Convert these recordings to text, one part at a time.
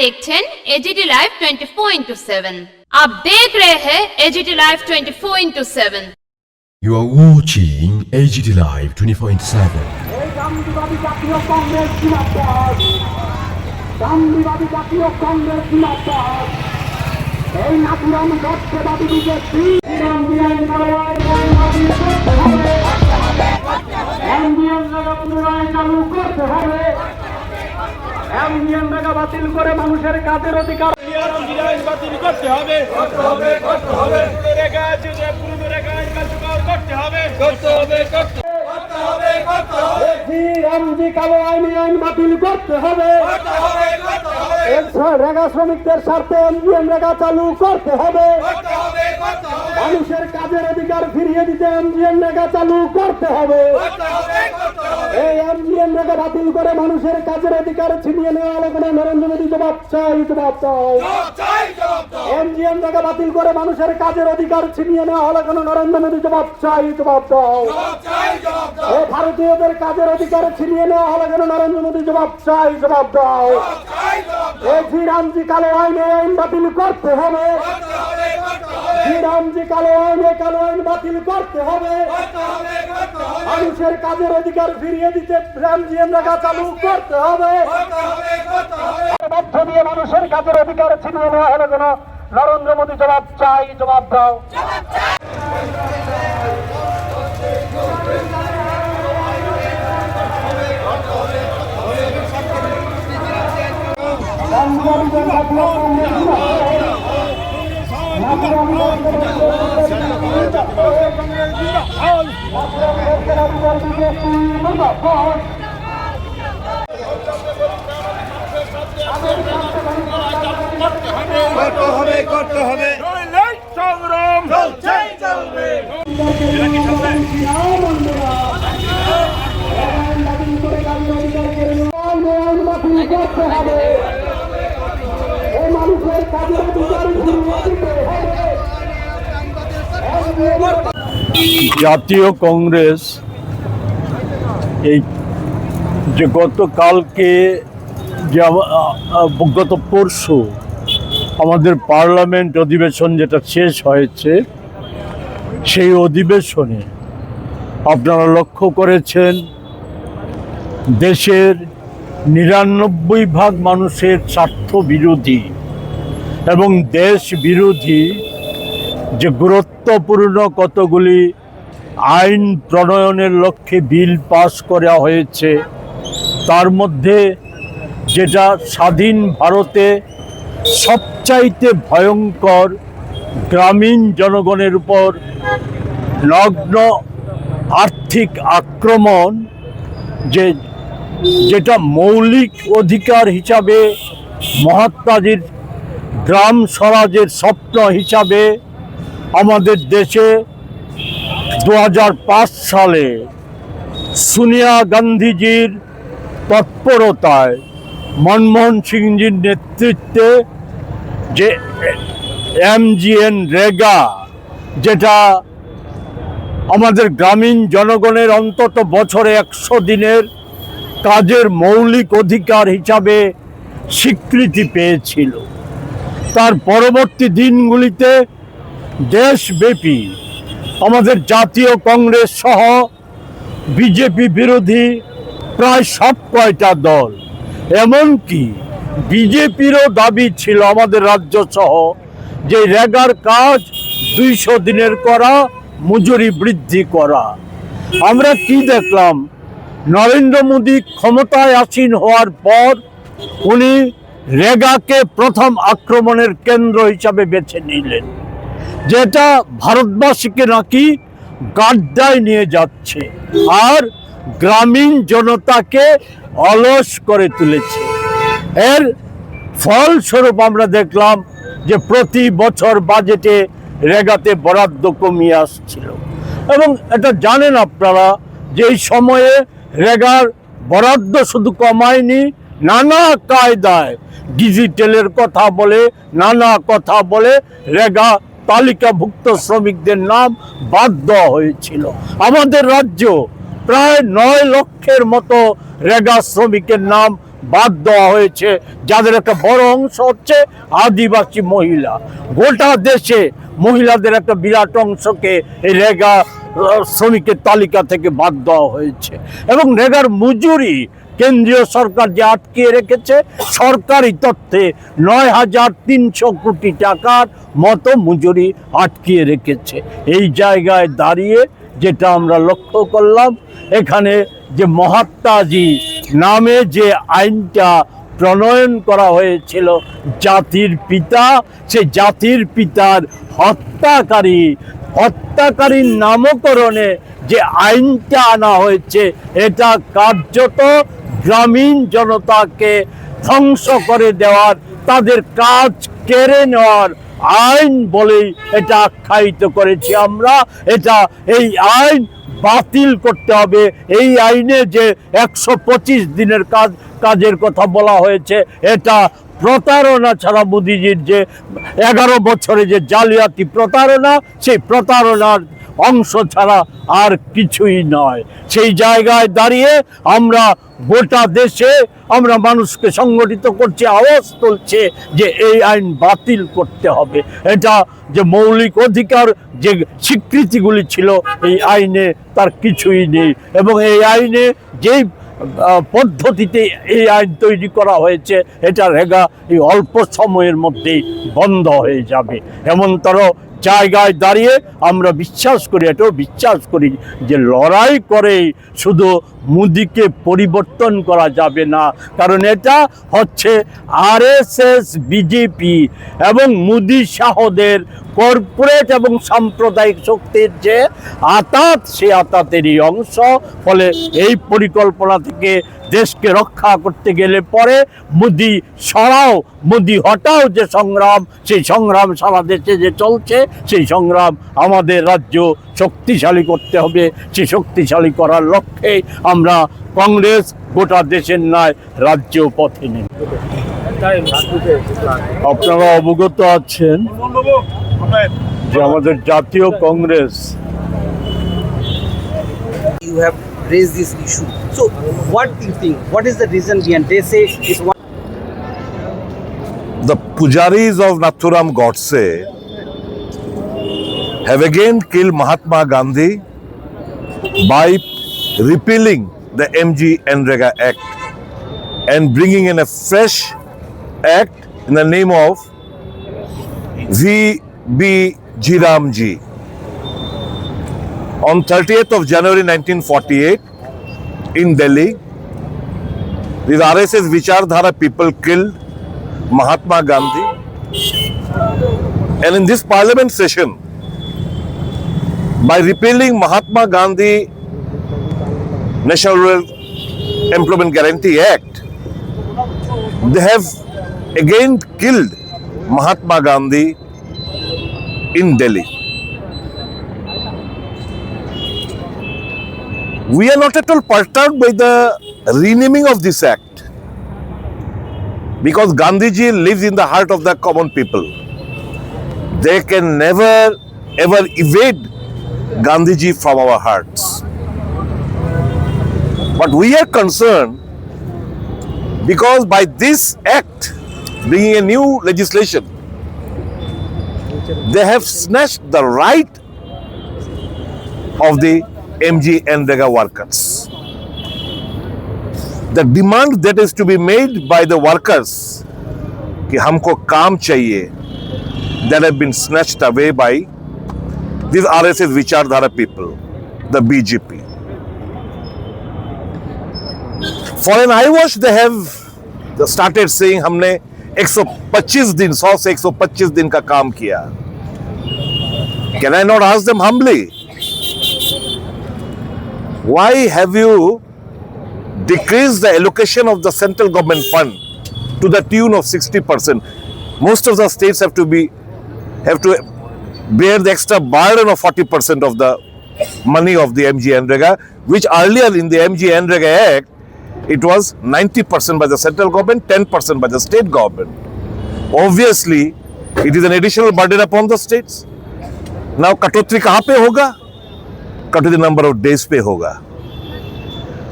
देखছেন AGT live 24/7। आप देख रहे हैं AGT live 24/7। You are watching AGT Live 24/7. গান্ধীবাদী জাতীয় কংগ্রেস জিন্দাবাদ, গান্ধীবাদী জাতীয় কংগ্রেস জিন্দাবাদ। এই নাথুরাম গডসেবাদী বিজেপি এমজিএন পুনরায় চালু করতে হবে। এমজিএন মেগা বাতিল করে মানুষের কাজের অধিকার বাতিল করতে হবে, করতে হবে, করতে হবে। রেখা আছে যে পুরো রেখা কার্যকর করতে হবে, করতে হবে, করতে হবে, করতে হবে। এমজি কালো আইন বাতিল করতে হবে, করতে হবে, করতে হবে। রেগা শ্রমিকদের স্বার্থে এমজিএন রেগা চালু করতে হবে, করতে হবে, করতে হবে। মানুষের কাজের অধিকার ফিরিয়ে দিতে এমজিএন রেগা চালু করতে হবে। করতে হবে, করতে হবে। এই এমজিএন রেগা বাতিল করে মানুষের কাজের অধিকার ছিনিয়ে নেওয়া আলোচনা নরেন্দ্র মোদী জবাব চাই, জবাব দাও। জবাব চাই, জবাব দাও। এমজিএন রেগা বাতিল করে মানুষের কাজের অধিকার ছিনিয়ে নেওয়া আলোচনা নরেন্দ্র মোদী জবাব চাই, জবাব দাও। জবাব চাই, জবাব দাও। ও ভারতীয়দের কাজের অধিকার ছিনিয়ে নেওয়া আলোচনা নরেন্দ্র মোদী জবাব চাই, জবাব দাও। জবাব চাই, জবাব দাও। এই ঝিরামজি কালো আইন বাতিল করতে হবে, করতে হবে, করতে হবে। ঝিরামজি কালো আইন বাতিল করতে হবে। করতে হবে, করতে হবে। মানুষের কাজের অধিকার ফিরিয়ে দিতে এমজিএন রেগা চালু করতে হবে। করতে হবে, করতে হবে। মধ্য দিয়ে মানুষের কাজের অধিকার ছিনিয়ে নেওয়া হলো কেন নরেন্দ্র মোদী জবাব চাই, জবাব দাও। করতে হবে, করতে হবে। নইলে সংগ্রাম চলছেই চলবে। জাতীয় কংগ্রেস এই যে গতকালকে যে গত পরশু আমাদের পার্লামেন্ট অধিবেশন যেটা শেষ হয়েছে, সেই অধিবেশনে আপনারা লক্ষ্য করেছেন দেশের ৯৯% মানুষের স্বার্থ বিরোধী এবং দেশ বিরোধী যে গুরুত্বপূর্ণ কতগুলি আইন প্রণয়নের লক্ষ্যে বিল পাস করা হয়েছে, তার মধ্যে যেটা স্বাধীন ভারতে সবচাইতে ভয়ঙ্কর গ্রামীণ জনগণের উপর নগ্ন আর্থিক আক্রমণ, যেটা মৌলিক অধিকার হিসাবে মহাত্মাজির গ্রাম স্বরাজের স্বপ্ন হিসাবে আমাদের দেশে 2005 সালে সোনিয়া গান্ধীজির তৎপরতায় মনমোহন সিংজির নেতৃত্বে যে এমজিএন রেগা, যেটা আমাদের গ্রামীণ জনগণের অন্তত বছরে 100 দিনের কাজের মৌলিক অধিকার হিসাবে স্বীকৃতি পেয়েছিল, তার পরবর্তী দিনগুলিতে দেশব্যাপী আমাদের জাতীয় কংগ্রেস সহ বিজেপি বিরোধী প্রায় সব কয়টা দল, এমনকি বিজেপিরও দাবি ছিল আমাদের রাজ্য সহ যে রেগার কাজ 200 দিনের করা, মজুরি বৃদ্ধি করা। আমরা কি দেখলাম, নরেন্দ্র মোদী ক্ষমতায় আসীন হওয়ার পর উনি রেগাকে প্রথম আক্রমণের কেন্দ্র হিসাবে বেছে নিলেন, যেটা ভারতবাসীকে নাকি গাড্ডায় নিয়ে যাচ্ছে আর গ্রামীণ জনতাকে অলস করে তুলেছে। এর ফলস্বরূপ আমরা দেখলাম যে প্রতি বছর বাজেটে রেগাতে বরাদ্দ কমিয়ে আসছিল, এবং এটা জানেন আপনারা যে এই সময়ে রেগার বরাদ্দ শুধু কমায়নি, নানা কায়দায় ডিজিটালের কথা বলে, নানা কথা বলে রেগা তালিকাভুক্ত শ্রমিকদের নাম বাদ দেওয়া হয়েছিল। আমাদের রাজ্য প্রায় 9 লক্ষের মতো রেগা শ্রমিকের নাম বাদ দেওয়া হয়েছে, যাদের একটা বড় অংশ হচ্ছে আদিবাসী মহিলা। গোটা দেশে মহিলাদের একটা বিরাট অংশকে এই রেগা শ্রমিকের তালিকা থেকে বাদ দেওয়া হয়েছে। এবং রেগার মজুরি কেন্দ্রীয় সরকার যে আটকিয়ে রেখেছে, সরকারি তথ্যে ৯,৩০০ কোটি টাকার মতো মজুরি আটকিয়ে রেখেছে। এই জায়গায় দাঁড়িয়ে যেটা আমরা লক্ষ্য করলাম, এখানে যে মহাত্মাজি নামে যে আইনটা প্রণয়ন করা হয়েছিল, জাতির পিতা, সে জাতির পিতার হত্যাকারীর নামকরণে যে আইনটা আনা হয়েছে, এটা কার্যত গ্রামীণ জনতাকে ধ্বংস করে দেওয়ার, তাদের কাজ কেড়ে নেওয়ার আইন বলেই এটা আখ্যায়িত করেছি আমরা। এই আইন বাতিল করতে হবে। এই আইনে যে 125 দিনের কাজের কথা বলা হয়েছে, এটা প্রতারণা ছাড়া, মোদিজির যে 11 বছরে যে জালিয়াতি প্রতারণা, সেই প্রতারণার অংশ ছাড়া আর কিছুই নয়। সেই জায়গায় দাঁড়িয়ে আমরা গোটা দেশে আমরা মানুষকে সংগঠিত করছি, আওয়াজ তুলছে যে এই আইন বাতিল করতে হবে। এটা যে মৌলিক অধিকার, যে স্বীকৃতিগুলি ছিল এই আইনে, তার কিছুই নেই। এবং এই আইনে যেই পদ্ধতিতে এই আইন তৈরি করা হয়েছে, এটা রেগা এই অল্প সময়ের মধ্যেই বন্ধ হয়ে যাবে। এমনতর জায়গায় দাঁড়িয়ে আমরা এটাও বিশ্বাস করি যে লড়াই করে শুধু মোদিকে পরিবর্তন করা যাবে না। কারণ এটা হচ্ছে আরএসএস, বিজেপি এবং মোদি শাহদের কর্পোরেট এবং সাম্প্রদায়িক শক্তির যে আঁতাত, সে আঁতাতেরই অংশ। ফলে এই পরিকল্পনা থেকে দেশকে রক্ষা করতে গেলে পরে মোদি হটাও যে সংগ্রাম, সেই সংগ্রাম সারা দেশে যে চলছে, সেই সংগ্রাম আমাদের রাজ্য শক্তিশালী করতে হবে। সেই শক্তিশালী করার লক্ষ্যে আমরা কংগ্রেস গোটা দেশের নয়, রাজ্য পথে নেই। আপনারা অবগত আছেন যে আমাদের জাতীয় Congress you have raised this issue. So what do you think? What is the reason behind? They say it's one. The pujaris of Nathuram Godse have again killed Mahatma Gandhi by repealing the MG Nrega Act and bringing in a fresh act in the name of V.B. Jiramji. On 30th of January 1948 in Delhi, these RSS Vichardhara people killed Mahatma Gandhi, and in this parliament session, by repealing Mahatma Gandhi National Rural Employment Guarantee Act, they have again killed Mahatma Gandhi in Delhi. We are not at all perturbed by the renaming of this act, because Gandhiji lives in the heart of the common people. They can never ever evade Gandhiji from our hearts. But we are concerned because by this act, bringing a new legislation, they have snatched the right of the MG Nrega workers. The demand that is to be made by the workers कि हमको काम चाहिए, that have been snatched away by these RSS Vichardhara people, the BJP. For an eye wash, they have started saying हमने 125 दिन 100 से 125 दिन का काम किया. Can I not ask them humbly? Why have you decreased the allocation of the central government fund to the tune of 60%? Most of the states have to bear the extra burden of 40% of the money of the MG Nrega, which earlier in the MG Nrega Act, it was 90% by the central government, 10% by the state government. Obviously, it is an additional burden upon the states. Now, कटौती कहाँ पे होगा? कटौती number of days पे होगा.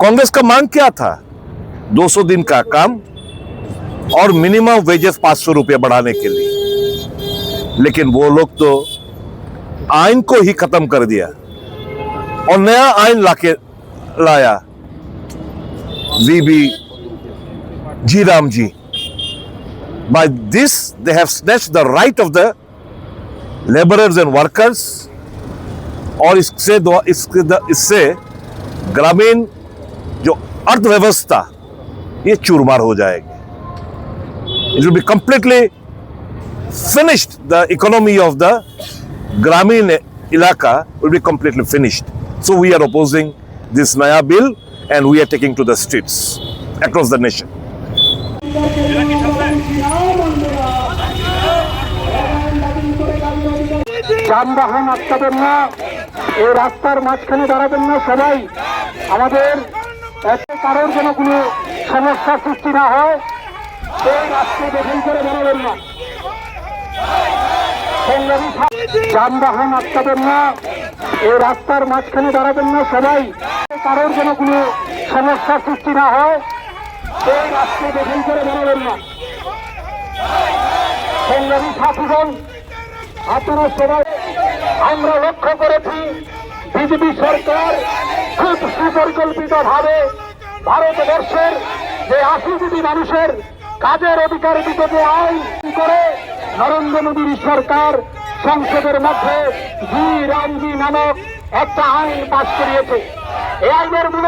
कांग्रेस का मांग क्या था? 200 दिन का काम और मिनिमम वेजेस 500 रुपये बढ़ाने के लिए। लेकिन वो लोग तो आइन को ही खत्म कर दिया और नया आइन लाया वीबी जी Ram ji. By this they have snatched the right of the laborers and workers और इससे ग्रामीण जो अर्थव्यवस्था ये चूरमार हो जाएगी। It will be completely finished. The economy of the Gramin Ilaka will be completely finished. So we are opposing this Naya bill and we are taking to the streets across the nation. যানবাহন আটকাবেন না, এই রাস্তার মাঝখানে দাঁড়াবেন না সবাই। আমাদের এতে কারোর যেন কোনো সমস্যার সৃষ্টি না হয়, এই রাস্তা দখল করে দাঁড়াবেন না। যানবাহন আটকাবেন না, এই রাস্তার মাঝখানে দাঁড়াবেন না সবাই। কারোর যেন কোনো সমস্যার সৃষ্টি না হয়, এই রাস্তা দখল করে দাঁড়াবেন না। সংগ্রামী সাথীগণ, আপনারা সবাই, আমরা লক্ষ্য করেছি বিজেপি সরকার খুব সুপরিকল্পিত ভাবে ভারতবর্ষের যে 80 কোটি মানুষের কাজের অধিকার দিতে যে আইন করে নরেন্দ্র মোদীর সরকার সংসদের মধ্যে জি রামজি নামক একটা আইন পাশ করিয়েছে। এই আইনের মূল